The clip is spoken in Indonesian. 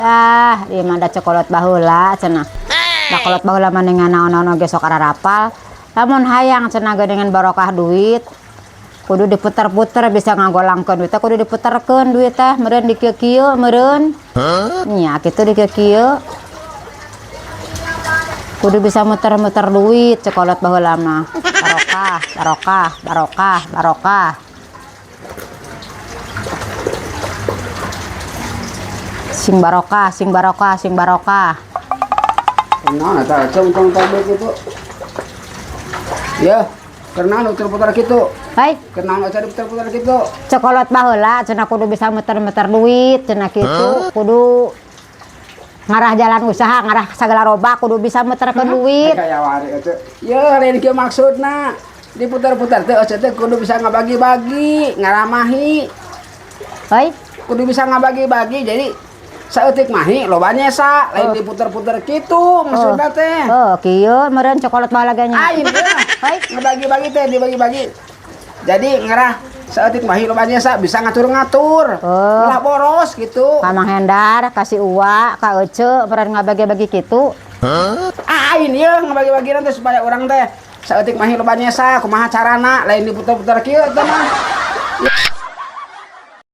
Ieu mah da cokolot baheula cenah. Da kolot baheula mendingan naon-naon ge sok ararapal. Lamun hayang cenah dengan barokah duit kudu diputer-puter bisa ngagolangkeun duit teh kudu diputerkeun duit teh meureun di kieu-kieu meureun. Nya kitu di kieu-kieu. Kudu bisa muter-muter duit cokolot baheula mah. Barokah, barokah, barokah, barokah. Sing barokah, sing barokah, sing barokah. Naon eta cong tablet itu? Ya, karena putar-putar gitu. Hai, Kenal aja putar-putar gitu. cokolot baheula cenah kudu bisa muter-muter duit cenah kitu. Kudu ngarah jalan usaha, ngarah sagala roba kudu bisa muterkeun duit. Kayak wari itu. Ya, lain kieu maksudna. Diputar-putar teh aja teh kudu bisa ngabagi-bagi, ngaramahi. Hai, Kudu bisa ngabagi-bagi jadi saeutik mahi loba nyesa, lain diputar-putar kitu maksudna teh. oh kieu meureun cokolot baheula ge nya. Aing teh. Hai, Ngebagi-bagi teh dibagi-bagi. Jadi ngarah saeutik mahi loba nyesa bisa ngatur-ngatur. Oh. Ulah boros gitu. Ka Mang Hendar kasih uwa ka Ece meureun ngabagi-bagi kitu. Aing ieu ngabagi-bagi nanti supaya orang teh saeutik mahi loba nyesa kumaha carana lain diputar-putar kieu teh mah.